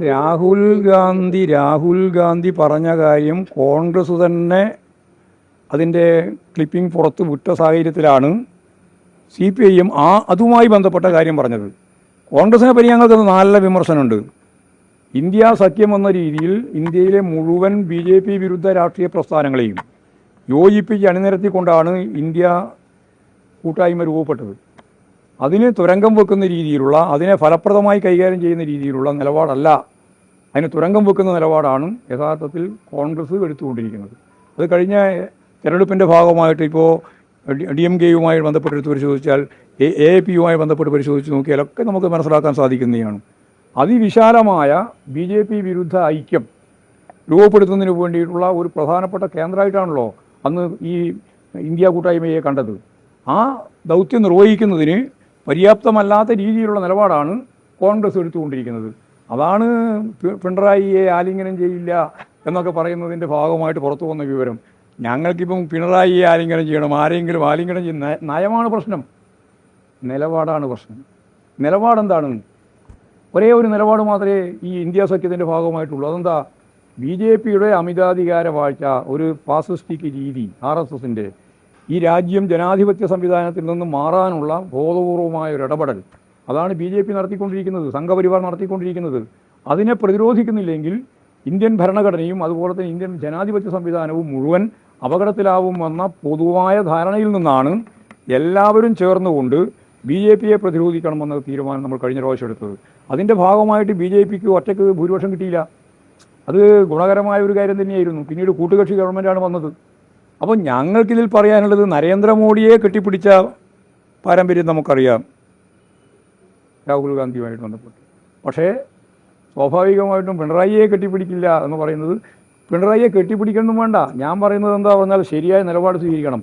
രാഹുൽ ഗാന്ധി പറഞ്ഞ കാര്യം കോൺഗ്രസ് തന്നെ അതിൻ്റെ ക്ലിപ്പിംഗ് പുറത്ത് വിട്ട സാഹചര്യത്തിലാണ് CPIM അതുമായി ബന്ധപ്പെട്ട കാര്യം പറഞ്ഞത്. കോൺഗ്രസിനെ പറ്റി ഞങ്ങൾക്ക് നല്ല വിമർശനമുണ്ട്. ഇന്ത്യ സഖ്യം എന്ന രീതിയിൽ ഇന്ത്യയിലെ മുഴുവൻ BJP വിരുദ്ധ രാഷ്ട്രീയ പ്രസ്ഥാനങ്ങളെയും യോജിപ്പിച്ച് അണിനിരത്തിക്കൊണ്ടാണ് ഇന്ത്യ കൂട്ടായ്മ രൂപപ്പെട്ടത്. അതിന് തുരങ്കം വെക്കുന്ന രീതിയിലുള്ള, അതിനെ ഫലപ്രദമായി കൈകാര്യം ചെയ്യുന്ന രീതിയിലുള്ള നിലപാടല്ല, അതിന് തുരങ്കം വെക്കുന്ന നിലപാടാണ് യഥാർത്ഥത്തിൽ കോൺഗ്രസ് എടുത്തുകൊണ്ടിരിക്കുന്നത്. അത് കഴിഞ്ഞ തെരഞ്ഞെടുപ്പിൻ്റെ ഭാഗമായിട്ട് ഇപ്പോൾ DMK-യുമായി ബന്ധപ്പെട്ട് പരിശോധിച്ചാൽ, AAP-യുമായി ബന്ധപ്പെട്ട് പരിശോധിച്ച് നോക്കിയാലൊക്കെ നമുക്ക് മനസ്സിലാക്കാൻ സാധിക്കുന്നതാണ്. അതിവിശാലമായ BJP വിരുദ്ധ ഐക്യം രൂപപ്പെടുത്തുന്നതിന് വേണ്ടിയിട്ടുള്ള ഒരു പ്രധാനപ്പെട്ട കേന്ദ്രമായിട്ടാണല്ലോ അന്ന് ഈ ഇന്ത്യ കൂട്ടായ്മയെ കണ്ടത്. ആ ദൗത്യം നിർവഹിക്കുന്നതിന് പര്യാപ്തമല്ലാത്ത രീതിയിലുള്ള നിലപാടാണ് കോൺഗ്രസ് എടുത്തുകൊണ്ടിരിക്കുന്നത്. അതാണ് പിണറായിയെ ആലിംഗനം ചെയ്യില്ല എന്നൊക്കെ പറയുന്നതിൻ്റെ ഭാഗമായിട്ട് പുറത്തു വന്ന വിവരം. ഞങ്ങൾക്കിപ്പം പിണറായിയെ ആലിംഗനം ചെയ്യണം, ആരെങ്കിലും ആലിംഗനം ചെയ്യുന്ന നയമാണ് പ്രശ്നം, നിലപാടാണ് പ്രശ്നം. നിലപാടെന്താണ്? ഒരേ ഒരു നിലപാട് മാത്രമേ ഈ ഇന്ത്യ സഖ്യത്തിൻ്റെ ഭാഗമായിട്ടുള്ളൂ. അതെന്താ? BJP-യുടെ അമിതാധികാര വാഴ്ച, ഒരു ഫാസിസ്റ്റിക് രീതി, RSSൻ്റെ ഈ രാജ്യം ജനാധിപത്യ സംവിധാനത്തിൽ നിന്ന് മാറാനുള്ള ബോധപൂർവമായ ഒരു ഇടപെടൽ, അതാണ് BJP നടത്തിക്കൊണ്ടിരിക്കുന്നത്, സംഘപരിവാർ നടത്തിക്കൊണ്ടിരിക്കുന്നത്. അതിനെ പ്രതിരോധിക്കുന്നില്ലെങ്കിൽ ഇന്ത്യൻ ഭരണഘടനയും അതുപോലെ തന്നെ ഇന്ത്യൻ ജനാധിപത്യ സംവിധാനവും മുഴുവൻ അപകടത്തിലാവുമെന്ന പൊതുവായ ധാരണയിൽ നിന്നാണ് എല്ലാവരും ചേർന്നുകൊണ്ട് BJP-യെ പ്രതിരോധിക്കണമെന്ന തീരുമാനം നമ്മൾ കഴിഞ്ഞ പ്രാവശ്യം എടുത്തത്. അതിൻ്റെ ഭാഗമായിട്ട് BJP-ക്ക് ഒറ്റയ്ക്ക് ഭൂരിപക്ഷം കിട്ടിയില്ല. അത് ഗുണകരമായ ഒരു കാര്യം തന്നെയായിരുന്നു. പിന്നീട് കൂട്ടുകക്ഷി ഗവൺമെൻറ്റാണ് വന്നത്. അപ്പോൾ ഞങ്ങൾക്കിതിൽ പറയാനുള്ളത്, നരേന്ദ്രമോദിയെ കെട്ടിപ്പിടിച്ച പാരമ്പര്യം നമുക്കറിയാം രാഹുൽ ഗാന്ധിയുമായിട്ട് ബന്ധപ്പെട്ട്. പക്ഷേ സ്വാഭാവികമായിട്ടും പിണറായിയെ കെട്ടിപ്പിടിക്കില്ല എന്ന് പറയുന്നത്, പിണറായിയെ കെട്ടിപ്പിടിക്കണം വേണ്ട. ഞാൻ പറയുന്നത് എന്താ പറഞ്ഞാൽ, ശരിയായ നിലപാട് സ്വീകരിക്കണം.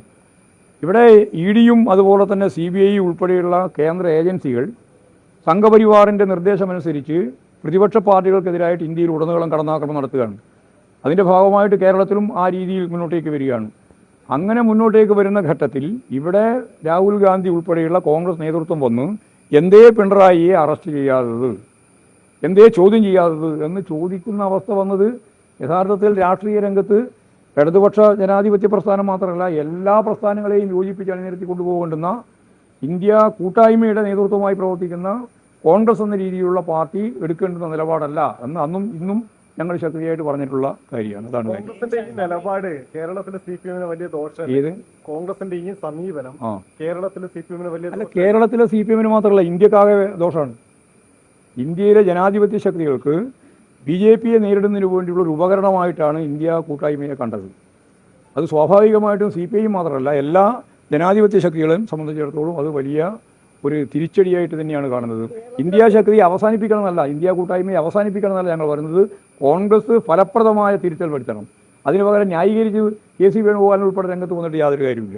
ഇവിടെ ED-യും അതുപോലെ തന്നെ CBI ഉൾപ്പെടെയുള്ള കേന്ദ്ര ഏജൻസികൾ സംഘപരിവാറിൻ്റെ നിർദ്ദേശമനുസരിച്ച് പ്രതിപക്ഷ പാർട്ടികൾക്കെതിരായിട്ട് ഇന്ത്യയിൽ ഉടനീളം കടന്നാക്രമണം നടത്തുകയാണ്. അതിൻ്റെ ഭാഗമായിട്ട് കേരളത്തിലും ആ രീതിയിൽ മുന്നോട്ടേക്ക് വരികയാണ്. അങ്ങനെ മുന്നോട്ടേക്ക് വരുന്ന ഘട്ടത്തിൽ ഇവിടെ രാഹുൽ ഗാന്ധി ഉൾപ്പെടെയുള്ള കോൺഗ്രസ് നേതൃത്വം വന്ന് എന്തേ പിണറായിയെ അറസ്റ്റ് ചെയ്യാത്തത്, എന്തേ ചോദ്യം ചെയ്യാത്തത് എന്ന് ചോദിക്കുന്ന അവസ്ഥ വന്നത് യഥാർത്ഥത്തിൽ രാഷ്ട്രീയ രംഗത്ത് ഇടതുപക്ഷ ജനാധിപത്യ പ്രസ്ഥാനം മാത്രമല്ല, എല്ലാ പ്രസ്ഥാനങ്ങളെയും യോജിപ്പിച്ച് അണിനിരത്തി കൊണ്ടുപോകേണ്ടുന്ന ഇന്ത്യ കൂട്ടായ്മയുടെ നേതൃത്വമായി പ്രവർത്തിക്കുന്ന കോൺഗ്രസ് എന്ന രീതിയിലുള്ള പാർട്ടി എടുക്കേണ്ടുന്ന നിലപാടല്ല എന്ന് അന്നും ഇന്നും ഞങ്ങൾ ശക്തിയായിട്ട് പറഞ്ഞിട്ടുള്ള കാര്യമാണ്. അതാണ് കോൺഗ്രസിന്റെ ഈ നിലപാട് കേരളത്തിലെ CPM-ന് വലിയ ദോഷം. കോൺഗ്രസിന്റെ ഈ സമീപനം കേരളത്തിലെ CPM-ന് വലിയ അല്ല, കേരളത്തിലെ CPM-ന് മാത്രമല്ല, ഇന്ത്യക്കാകെ ദോഷമാണ്. ഇന്ത്യയിലെ ജനാധിപത്യ ശക്തികൾക്ക് BJP-യെ നേരിടുന്നതിന് വേണ്ടിയുള്ള ഒരു ഉപകരണമായിട്ടാണ് ഇന്ത്യ കൂട്ടായ്മയെ കണ്ടത്. അത് സ്വാഭാവികമായിട്ടും CPI മാത്രമല്ല, എല്ലാ ജനാധിപത്യ ശക്തികളെയും സംബന്ധിച്ചിടത്തോളം അത് വലിയ ഒരു തിരിച്ചടിയായിട്ട് തന്നെയാണ് കാണുന്നത്. ഇന്ത്യ ശക്തിയെ അവസാനിപ്പിക്കണമെന്നല്ല, ഇന്ത്യ കൂട്ടായ്മയെ അവസാനിപ്പിക്കണമെന്നല്ല ഞങ്ങൾ പറയുന്നത്. കോൺഗ്രസ് ഫലപ്രദമായ തിരുത്തൽ വരുത്തണം. അതിന് പകരം ന്യായീകരിച്ച് KC വേണുഗോപാൽ ഉൾപ്പെടെ രംഗത്ത് വന്നിട്ട് യാതൊരു കാര്യമില്ല.